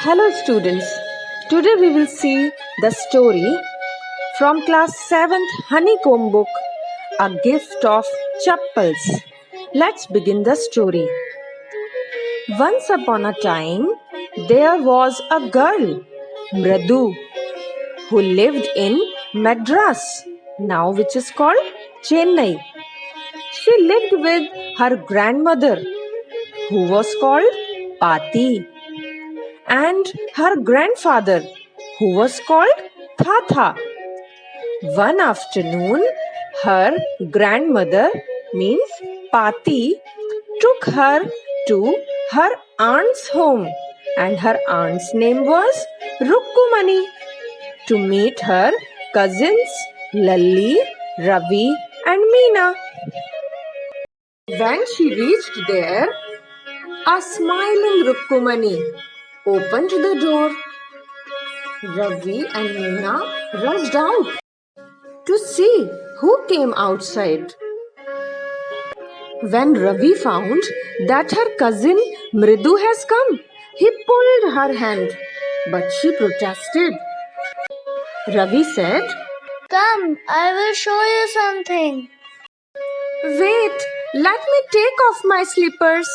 Hello students, today we will see the story from class 7th Honeycomb book, A Gift of Chappals. Let's begin the story. Once upon a time, there was a girl, Mradu, who lived in Madras, now which is called Chennai. She lived with her grandmother, who was called Pati, and her grandfather, who was called Tata. One afternoon, her grandmother, means Pati, took her to her aunt's home, and her aunt's name was Rukkumani, to meet her cousins Lalli, Ravi, and Meena. When she reached there, a smiling Rukkumani opened the door. Ravi and Meena rushed out to see who came outside. When Ravi found that her cousin Mridu has come, he pulled her hand, but she protested. Ravi said, Come, I will show you something. Wait, let me take off my slippers.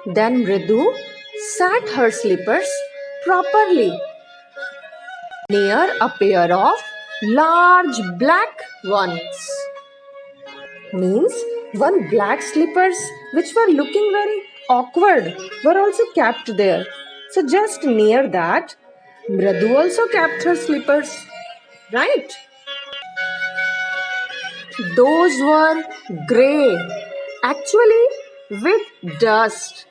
Then Mridu sat her slippers properly near a pair of large black ones. Means one black slippers which were looking very awkward were also kept there. So just near that, Mradu also kept her slippers. Right? Those were grey, actually with dust.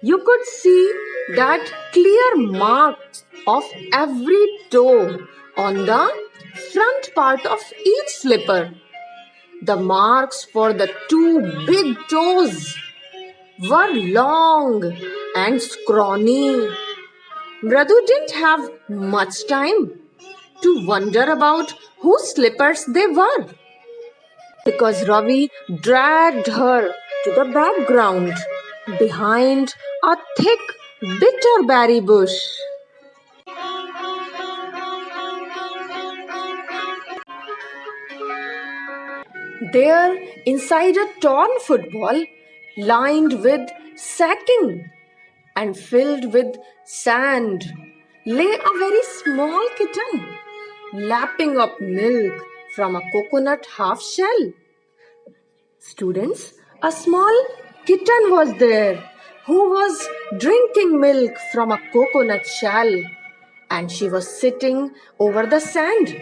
You could see that clear marks of every toe on the front part of each slipper. The marks for the two big toes were long and scrawny. Mradu didn't have much time to wonder about whose slippers they were, because Ravi dragged her to the background behind a thick bitterberry bush. There, inside a torn football lined with sacking and filled with sand, lay a very small kitten, lapping up milk from a coconut half shell. Students, a small kitten was there who was drinking milk from a coconut shell, and she was sitting over the sand,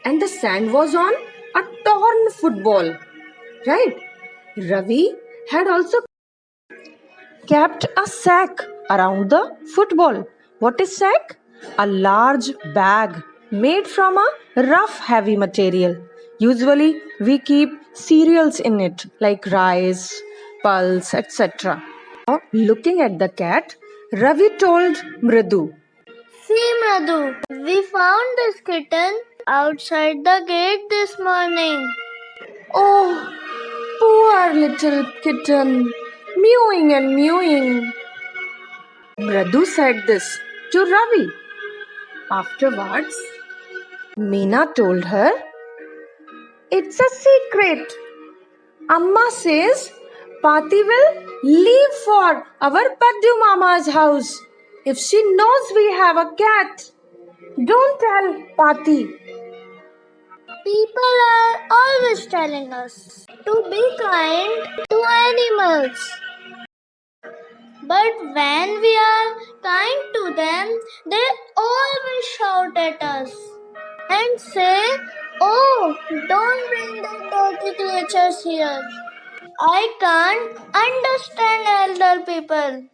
and the sand was on a torn football. Right? Ravi had also kept a sack around the football. What is sack? A large bag made from a rough heavy material. Usually we keep cereals in it like rice, pulse, etc. Now, looking at the cat, Ravi told Mridu, See, Madhu, we found this kitten outside the gate this morning. Oh, poor little kitten, mewing and mewing. Mradu said this to Ravi. Afterwards, Meena told her, It's a secret. Amma says Pati will leave for our Paddu Mama's house if she knows we have a cat. Don't tell Pati. People are always telling us to be kind to animals. But when we are kind to them, they always shout at us and say, Oh, don't bring the dirty creatures here. I can't understand elder people.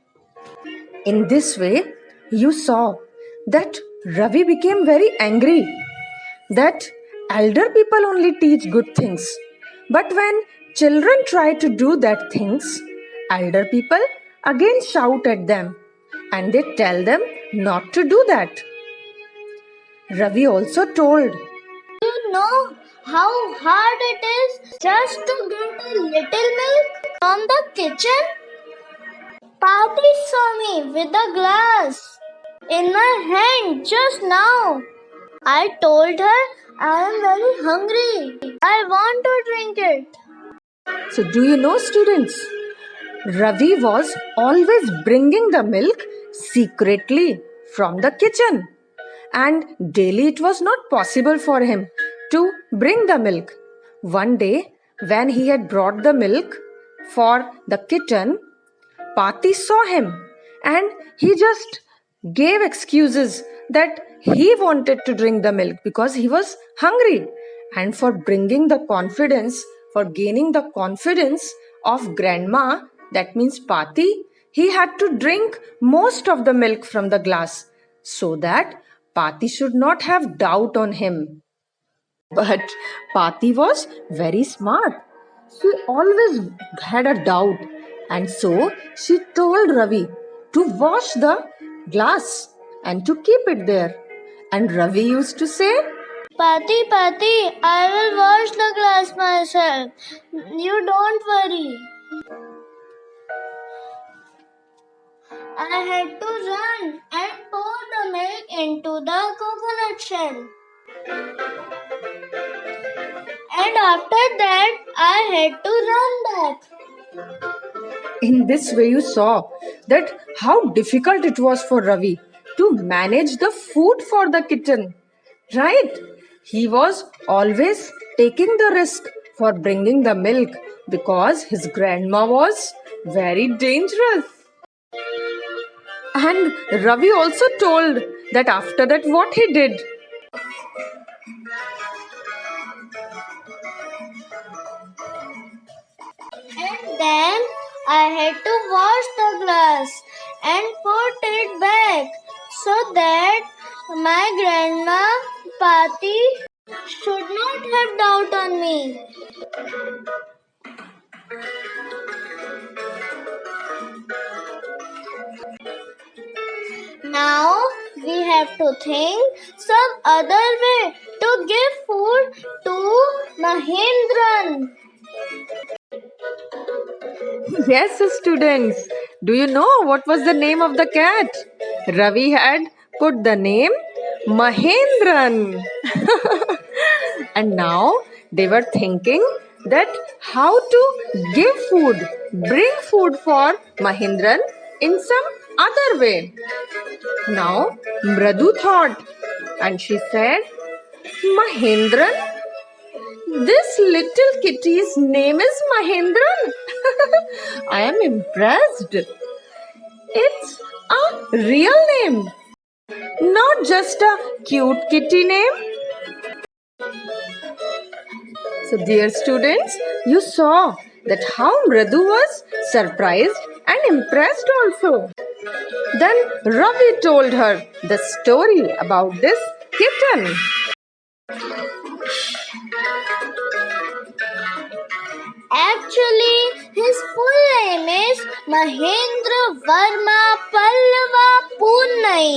In this way, you saw that Ravi became very angry that elder people only teach good things. But when children try to do that things, elder people again shout at them and they tell them not to do that. Ravi also told, You know how hard it is just to get a little milk from the kitchen? Pati saw me with a glass in my hand just now. I told her I am very hungry. I want to drink it. So, do you know, students? Ravi was always bringing the milk secretly from the kitchen, and daily it was not possible for him to bring the milk. One day, when he had brought the milk for the kitten, Pati saw him and he just gave excuses that he wanted to drink the milk because he was hungry. And for bringing the confidence, for gaining the confidence of grandma, that means Pati, he had to drink most of the milk from the glass so that Pati should not have doubt on him. But Pati was very smart. She always had a doubt, and so she told Ravi to wash the glass and to keep it there. And Ravi used to say, Pati, Pati, I will wash the glass myself. You don't worry. I had to run and pour the milk into the coconut shell. And after that, I had to run back. in this way, you saw that how difficult it was for Ravi to manage the food for the kitten. Right? He was always taking the risk for bringing the milk because his grandma was very dangerous. And Ravi also told that after that, what he did. And then I had to wash the glass and put it back so that my grandma Pati should not have doubt on me. Now we have to think some other way to give food to Mahendran. Yes, students. Do you know what was the name of the cat? Ravi had put the name Mahendran. And now they were thinking that how to give food, bring food for Mahendran in some other way. Now Mradu thought and she said, Mahendran? This little kitty's name is Mahendran. I am impressed. It's a real name, not just a cute kitty name. So, dear students, you saw that how Mradu was surprised and impressed also. Then Ravi told her the story about this kitten. Actually, his full name is Mahendra Varma Pallava Poonnai.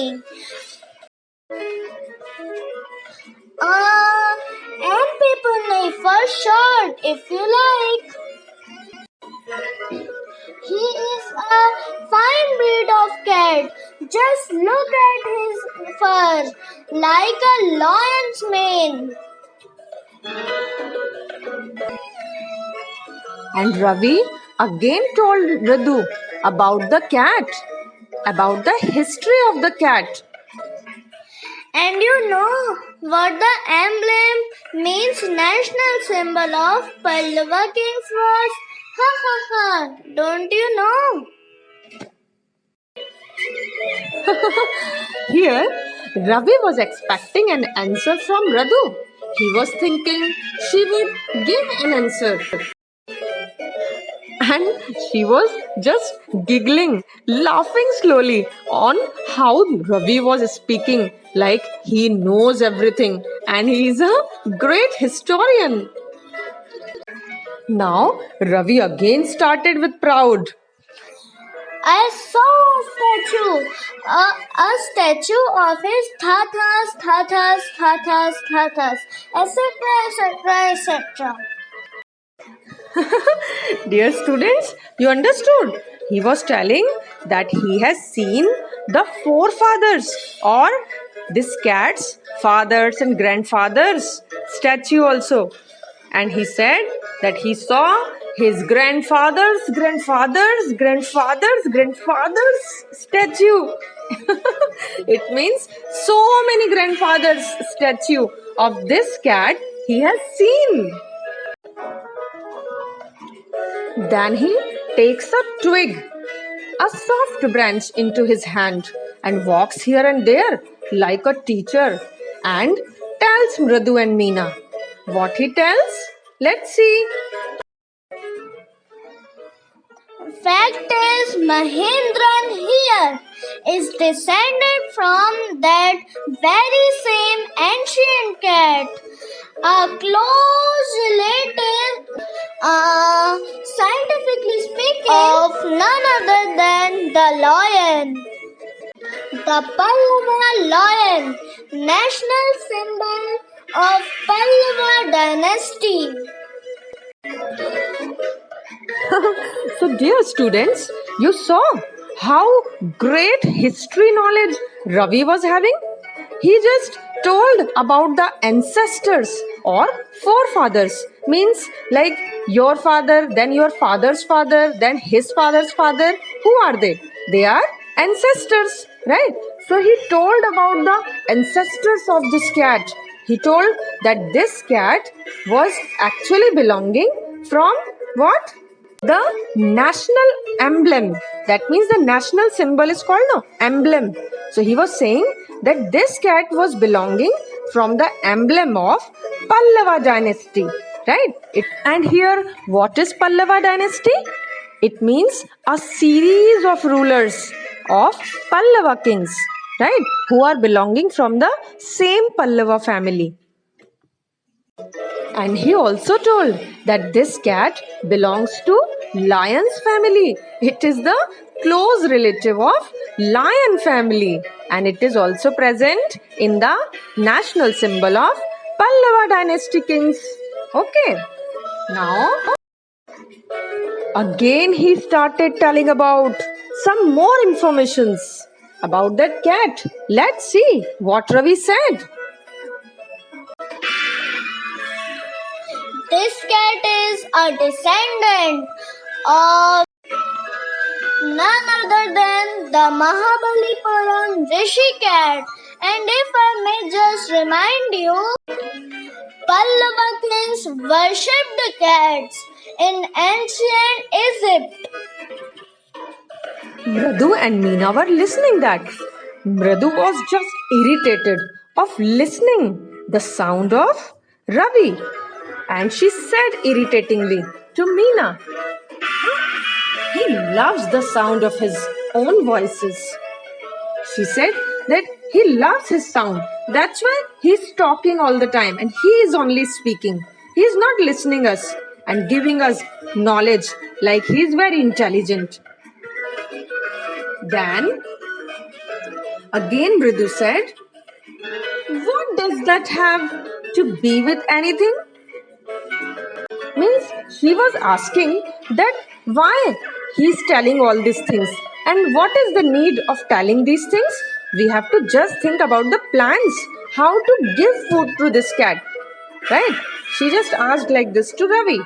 And Poonnai for short, if you like. He is a fine breed of cat. Just look at his fur, like a lion's mane. And Ravi again told Radu about the cat, about the history of the cat. And you know what the emblem means, national symbol of Pallava kings was? Ha ha ha, don't you know? Here, Ravi was expecting an answer from Radu. He was thinking she would give an answer. And she was just giggling, laughing slowly on how Ravi was speaking like he knows everything and he is a great historian. Now, Ravi again started with proud. I saw a statue of his tatas, etc. Dear students, you understood? He was telling that he has seen the forefathers or this cat's fathers and grandfathers statue also. And he said that he saw his grandfathers statue. It means so many grandfathers statue of this cat he has seen. Then he takes a twig, a soft branch, into his hand and walks here and there like a teacher and tells Mradu and Meena. What he tells? Let's see. Fact is, Mahendran here is descended from that very same ancient cat, a close relative, scientifically speaking, of none other than the lion. The Pallava lion, national symbol of Pallava dynasty. So, dear students, you saw how great history knowledge Ravi was having. He just told about the ancestors or forefathers, means like your father, then your father's father, then his father's father. Who are they? They are ancestors, right? So he told about the ancestors of this cat. He told that this cat was actually belonging from what? The national emblem. That means the national symbol is called emblem. So he was saying that this cat was belonging from the emblem of Pallava dynasty, right? And here, what is Pallava dynasty? It means a series of rulers of Pallava kings, right? Who are belonging from the same Pallava family. And he also told that this cat belongs to lion's family. It is the close relative of lion family, and it is also present in the national symbol of Pallava dynasty kings. Okay. Now, again he started telling about some more informations about that cat. Let's see what Ravi said. This cat is a descendant of none other than the Mahabalipuram Rishi cat. And if I may just remind you, Pallava kings worshipped cats in ancient Egypt. Mradu and Meena were listening that. Mradu was just irritated of listening the sound of Ravi. And she said irritatingly to Meena, he loves the sound of his own voices. She said that he loves his sound. That's why he's talking all the time and he is only speaking. He's not listening us and giving us knowledge like he's very intelligent. Then again Mridu said, what does that have to be with anything? Means she was asking that why he's telling all these things and what is the need of telling these things. We have to just think about the plans, how to give food to this cat, right? She just asked like this to Ravi.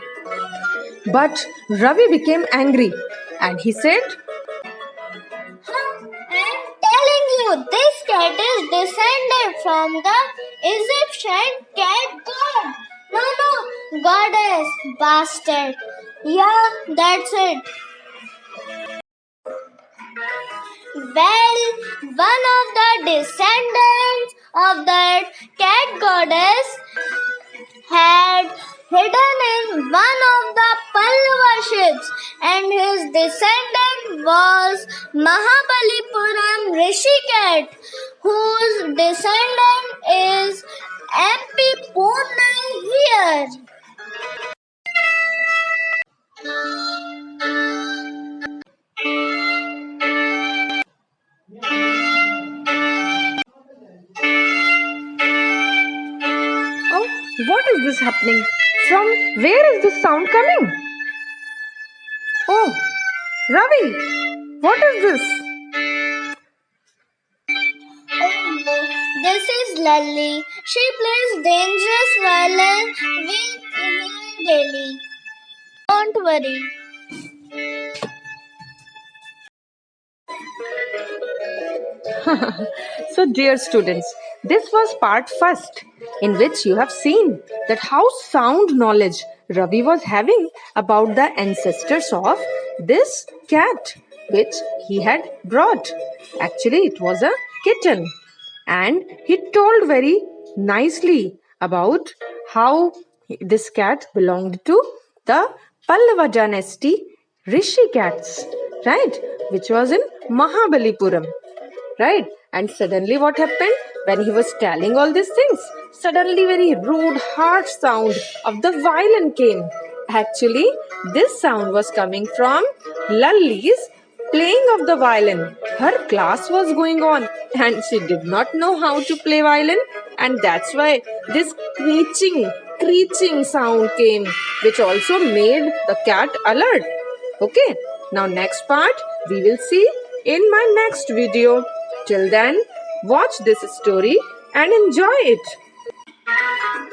But Ravi became angry and he said, I'm telling you, this cat is descended from the Egyptian cat god. No, goddess, bastard. Yeah, that's it. Well, one of the descendants of that cat goddess had hidden in one of the Pallava ships, and his descendant was Mahabalipuram Rishi cat, whose descendant is MP Poonai here. oh, what is this happening? From where is this sound coming? Oh, Ravi, what is this? Oh, this is Lally. She plays dangerous violin with me daily. Don't worry. So, dear students, this was part first, in which you have seen that how sound knowledge Ravi was having about the ancestors of this cat which he had brought. Actually, it was a kitten, and he told very nicely about how this cat belonged to the Pallava dynasty Rishi cats, right? Which was in Mahabalipuram, right? And suddenly what happened when he was telling all these things? Suddenly very rude harsh sound of the violin came. Actually, this sound was coming from Lalli's playing of the violin. Her class was going on and she did not know how to play violin, and that's why this creaching sound came, which also made the cat alert. Okay, now next part we will see in my next video. Till then, watch this story and enjoy it.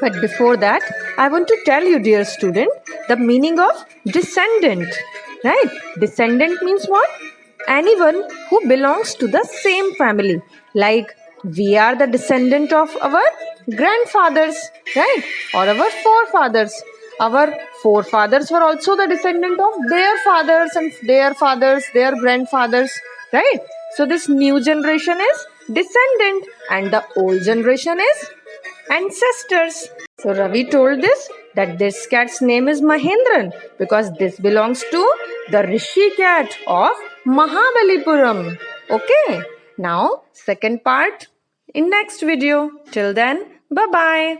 But before that, I want to tell you, dear student, the meaning of descendant. Right? Descendant means what? Anyone who belongs to the same family. Like we are the descendant of our grandfathers, right? Or our forefathers. Our forefathers were also the descendant of their fathers and their fathers, their grandfathers, right? So this new generation is descendant and the old generation is ancestors. So Ravi told this that this cat's name is Mahendran because this belongs to the Rishi cat of Mahabalipuram. Okay, now second part in next video. Till then, bye bye.